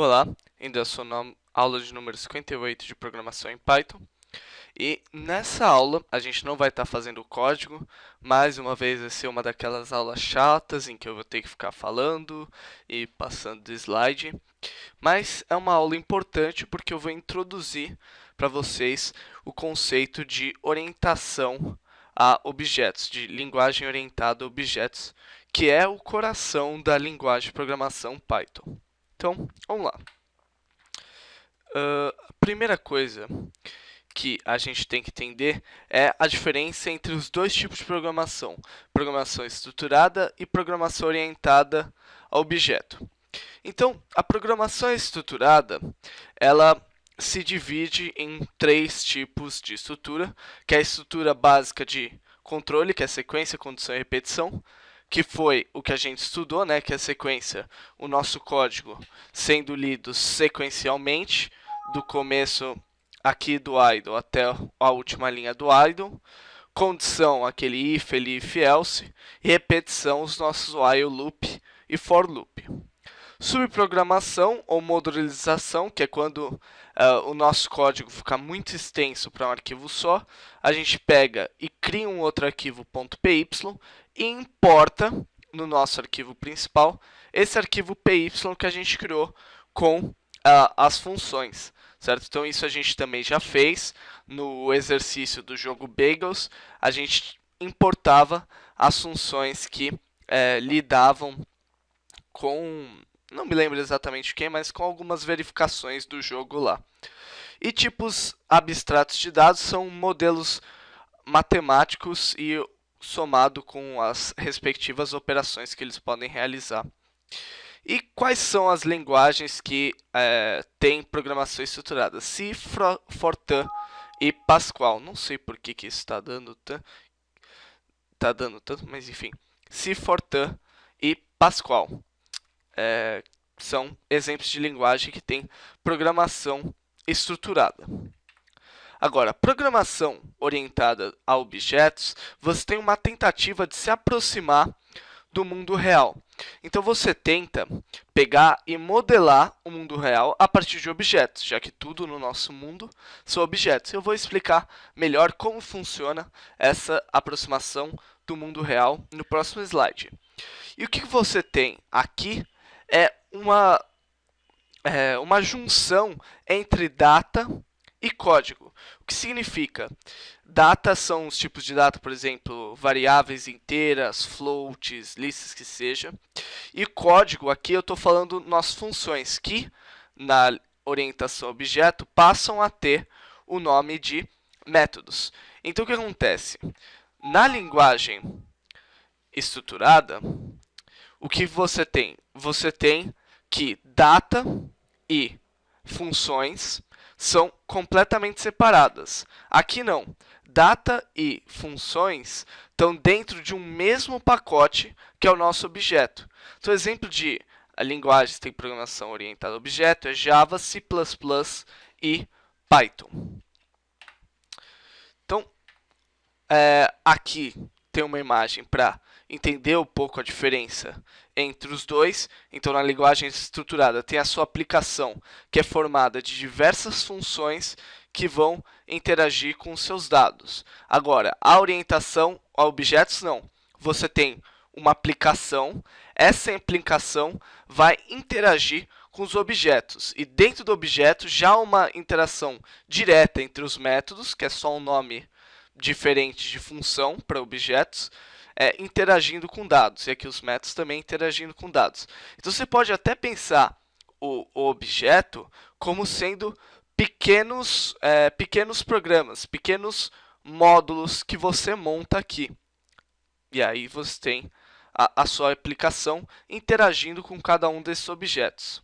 Olá, ainda sou na aula de número 58 de programação em Python. E nessa aula a gente não vai estar fazendo o código, mais uma vez vai ser uma daquelas aulas chatas em que eu vou ter que ficar falando e passando de slide. Mas é uma aula importante porque eu vou introduzir para vocês o conceito de orientação a objetos, de linguagem orientada a objetos, que é o coração da linguagem de programação Python. Então, vamos lá. A primeira coisa que a gente tem que entender é a diferença entre os dois tipos de programação: programação estruturada e programação orientada a objeto. Então, a programação estruturada, ela se divide em três tipos de estrutura, que é a estrutura básica de controle, que é sequência, condição e repetição, que foi o que a gente estudou, né, que é a sequência, o nosso código sendo lido sequencialmente, do começo aqui do idle até a última linha do idle. Condição, aquele if, elif, else, e repetição, os nossos while loop e for loop. Subprogramação ou modularização, que é quando o nosso código fica muito extenso para um arquivo só, a gente pega e cria um outro arquivo .py e importa no nosso arquivo principal esse arquivo py que a gente criou com as funções, certo? Então isso a gente também já fez no exercício do jogo Bagels, a gente importava as funções que lidavam com, não me lembro exatamente quem, mas com algumas verificações do jogo lá. E tipos abstratos de dados são modelos matemáticos e somado com as respectivas operações que eles podem realizar. E quais são as linguagens que têm programação estruturada? C, Fortran e Pascal. Não sei por que isso está dando tanto, mas enfim. C, Fortran e Pascal são exemplos de linguagem que tem programação estruturada. Agora, programação orientada a objetos, você tem uma tentativa de se aproximar do mundo real. Então você tenta pegar e modelar o mundo real a partir de objetos, já que tudo no nosso mundo são objetos. Eu vou explicar melhor como funciona essa aproximação do mundo real no próximo slide. E o que você tem aqui é uma junção entre data e código. O que significa? Data são os tipos de data, por exemplo, variáveis inteiras, floats, listas que seja. E código, aqui eu estou falando nossas funções, que na orientação objeto passam a ter o nome de métodos. Então o que acontece? Na linguagem estruturada, o que você tem? Você tem que data e funções são completamente separadas. Aqui não. Data e funções estão dentro de um mesmo pacote que é o nosso objeto. Então, exemplo de linguagens que tem programação orientada a objeto é Java, C++ e Python. Então, aqui tem uma imagem para entender um pouco a diferença entre os dois. Então, na linguagem estruturada, tem a sua aplicação, que é formada de diversas funções que vão interagir com os seus dados. Agora, a orientação a objetos, não. Você tem uma aplicação, essa aplicação vai interagir com os objetos. E dentro do objeto, já há uma interação direta entre os métodos, que é só um nome diferente de função para objetos, interagindo com dados, e aqui os métodos também interagindo com dados. Então você pode até pensar o objeto como sendo pequenos programas, pequenos módulos que você monta aqui. E aí você tem a sua aplicação interagindo com cada um desses objetos.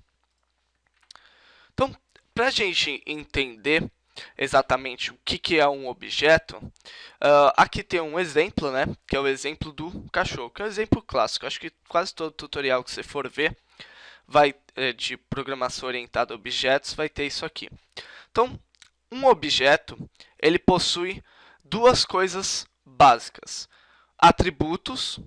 Então, para a gente entender exatamente o que é um objeto, aqui tem um exemplo, né, que é o exemplo do cachorro, que é um exemplo clássico. Acho que quase todo tutorial que você for ver de programação orientada a objetos vai ter isso aqui. Então, um objeto ele possui duas coisas básicas: atributos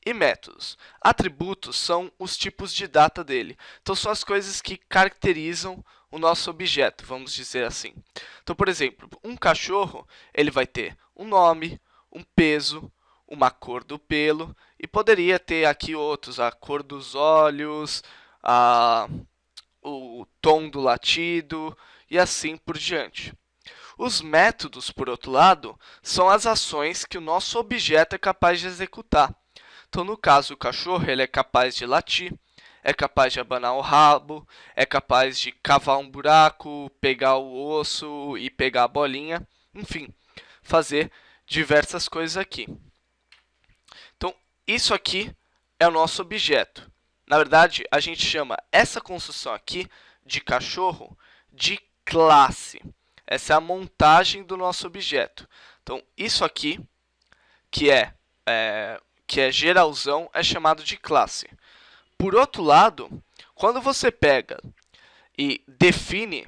e métodos. Atributos são os tipos de data dele. Então, são as coisas que caracterizam o nosso objeto, vamos dizer assim. Então, por exemplo, um cachorro ele vai ter um nome, um peso, uma cor do pelo e poderia ter aqui outros, a cor dos olhos, o tom do latido e assim por diante. Os métodos, por outro lado, são as ações que o nosso objeto é capaz de executar. Então, no caso, o cachorro ele é capaz de latir, é capaz de abanar o rabo, é capaz de cavar um buraco, pegar o osso e pegar a bolinha, enfim, fazer diversas coisas aqui. Então, isso aqui é o nosso objeto. Na verdade, a gente chama essa construção aqui de cachorro de classe. Essa é a montagem do nosso objeto. Então, isso aqui, que é geralzão, é chamado de classe. Por outro lado, quando você pega e define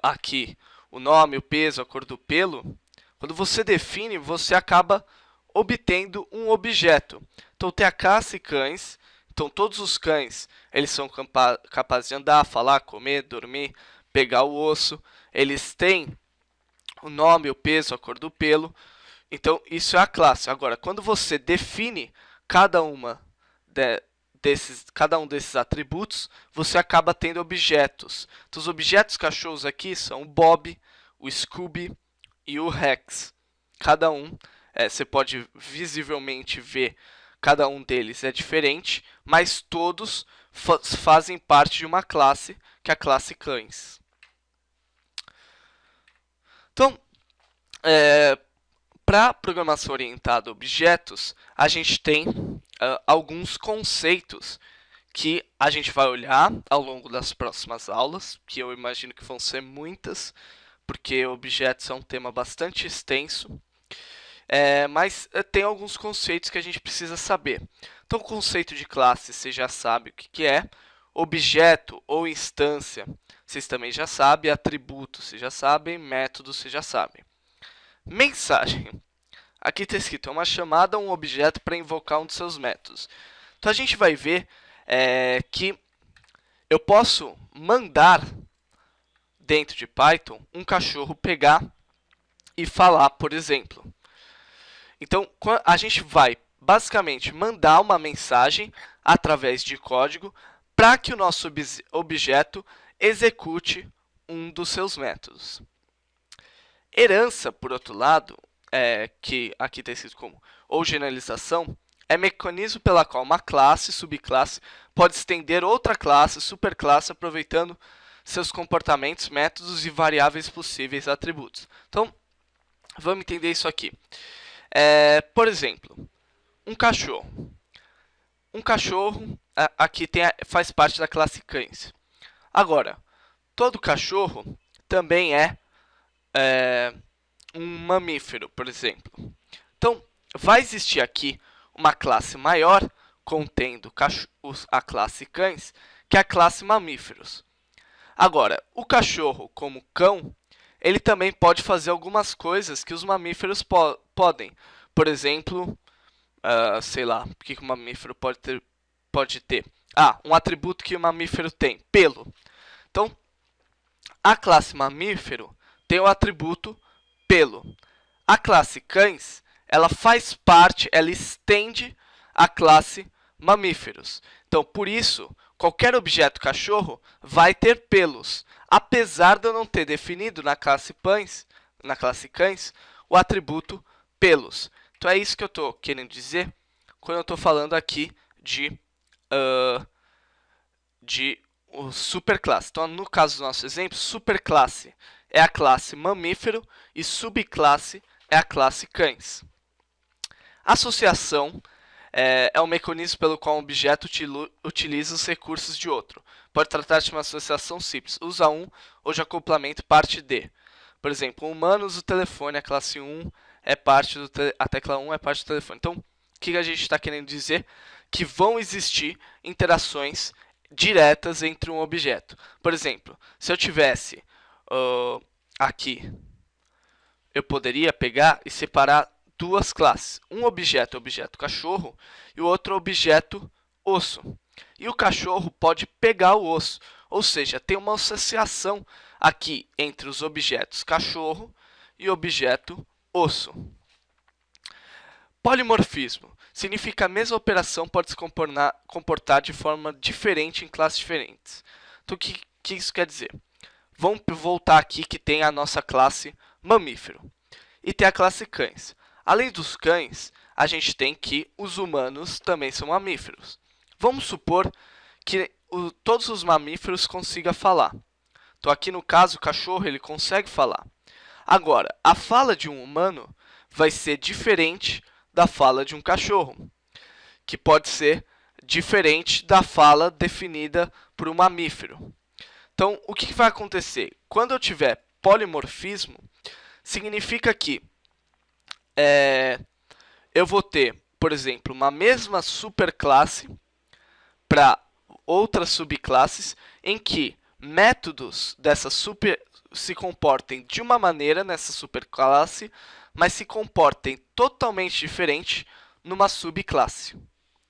aqui o nome, o peso, a cor do pelo, quando você define, você acaba obtendo um objeto. Então, tem a classe cães. Então, todos os cães eles são capazes de andar, falar, comer, dormir, pegar o osso. Eles têm o nome, o peso, a cor do pelo. Então, isso é a classe. Agora, quando você define cada um desses atributos, você acaba tendo objetos. Então, os objetos cachorros aqui são o Bob, o Scooby e o Rex. Cada um, você pode visivelmente ver, cada um deles é diferente, mas todos fazem parte de uma classe, que é a classe cães. Então, para programação orientada a objetos, a gente tem alguns conceitos que a gente vai olhar ao longo das próximas aulas, que eu imagino que vão ser muitas, porque objetos é um tema bastante extenso. Mas tem alguns conceitos que a gente precisa saber. Então, o conceito de classe, você já sabe o que é. Objeto ou instância, vocês também já sabem. Atributo, vocês já sabem. Método, vocês já sabem. Mensagem. Aqui está escrito, é uma chamada a um objeto para invocar um dos seus métodos. Então, a gente vai ver que eu posso mandar, dentro de Python, um cachorro pegar e falar, por exemplo. Então, a gente vai, basicamente, mandar uma mensagem através de código para que o nosso objeto execute um dos seus métodos. Herança, por outro lado, que aqui está escrito como ou generalização, é mecanismo pela qual uma classe, subclasse, pode estender outra classe, superclasse, aproveitando seus comportamentos, métodos e variáveis possíveis atributos. Então, vamos entender isso aqui. Por exemplo, um cachorro. Um cachorro aqui faz parte da classe cães. Agora, todo cachorro também é um mamífero, por exemplo. Então, vai existir aqui uma classe maior contendo a classe cães, que é a classe mamíferos. Agora, o cachorro, como cão, ele também pode fazer algumas coisas que os mamíferos podem. Por exemplo, sei lá, o que um mamífero pode ter? Um atributo que o mamífero tem, pelo. Então, a classe mamífero tem o atributo pelo. A classe cães, ela faz parte, ela estende a classe mamíferos. Então, por isso, qualquer objeto cachorro vai ter pelos, apesar de eu não ter definido na classe cães, o atributo pelos. Então, é isso que eu estou querendo dizer quando eu estou falando aqui de superclasse. Então, no caso do nosso exemplo, superclasse é a classe mamífero e subclasse é a classe cães. Associação é um mecanismo pelo qual um objeto utiliza os recursos de outro. Pode tratar-se de uma associação simples. Usa um ou de acoplamento parte de. Por exemplo, um humano usa o telefone, a classe 1 é parte a tecla 1 é parte do telefone. Então, o que a gente está querendo dizer? Que vão existir interações diretas entre um objeto. Por exemplo, se eu tivesse aqui, eu poderia pegar e separar duas classes. Um objeto é o objeto cachorro e o outro é o objeto osso. E o cachorro pode pegar o osso, ou seja, tem uma associação aqui entre os objetos cachorro e objeto osso. Polimorfismo significa que a mesma operação pode se comportar de forma diferente em classes diferentes. Então, o que isso quer dizer? Vamos voltar aqui que tem a nossa classe mamífero e tem a classe cães. Além dos cães, a gente tem que os humanos também são mamíferos. Vamos supor que todos os mamíferos consigam falar. Então, aqui no caso, o cachorro ele consegue falar. Agora, a fala de um humano vai ser diferente da fala de um cachorro, que pode ser diferente da fala definida por um mamífero. Então, o que vai acontecer? Quando eu tiver polimorfismo, significa que eu vou ter, por exemplo, uma mesma superclasse para outras subclasses em que métodos dessa se comportem de uma maneira nessa superclasse, mas se comportem totalmente diferente numa subclasse.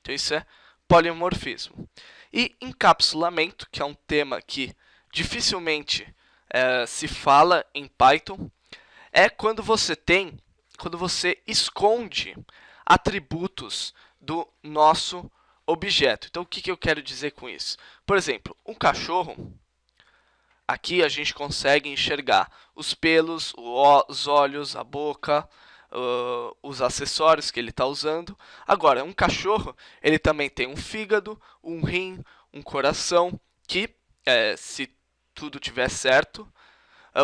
Então isso é polimorfismo. E encapsulamento, que é um tema que dificilmente se fala em Python, é quando você esconde atributos do nosso objeto. Então, o que eu quero dizer com isso? Por exemplo, um cachorro, aqui a gente consegue enxergar os pelos, os olhos, a boca, os acessórios que ele está usando. Agora, um cachorro, ele também tem um fígado, um rim, um coração, que, se tudo tiver certo,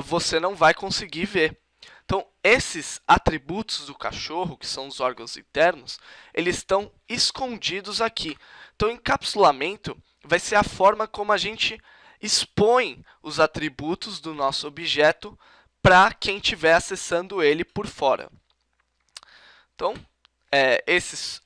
você não vai conseguir ver. Então, esses atributos do cachorro, que são os órgãos internos, eles estão escondidos aqui. Então, o encapsulamento vai ser a forma como a gente expõe os atributos do nosso objeto para quem estiver acessando ele por fora. Então,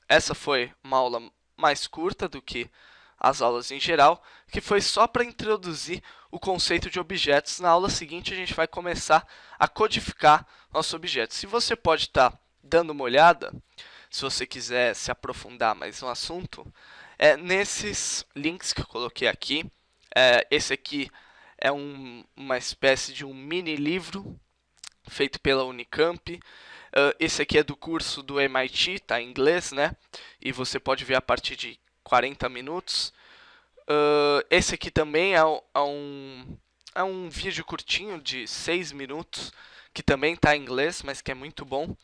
essa foi uma aula mais curta do que as aulas em geral, que foi só para introduzir o conceito de objetos. Na aula seguinte, a gente vai começar a codificar nosso objeto. Se você pode estar dando uma olhada, se você quiser se aprofundar mais no assunto, nesses links que eu coloquei aqui. Esse aqui é uma espécie de um mini livro feito pela Unicamp. Esse aqui é do curso do MIT, está em inglês, né? E você pode ver a partir de 40 minutos. Esse aqui também é um vídeo curtinho de 6 minutos, que também está em inglês, mas que é muito bom.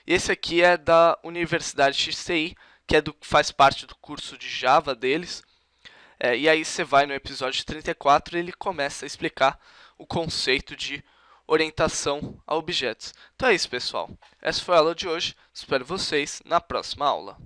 E esse aqui é da Universidade XTI, que faz parte do curso de Java deles. E aí você vai no episódio 34 e ele começa a explicar o conceito de orientação a objetos. Então é isso, pessoal. Essa foi a aula de hoje. Espero vocês na próxima aula.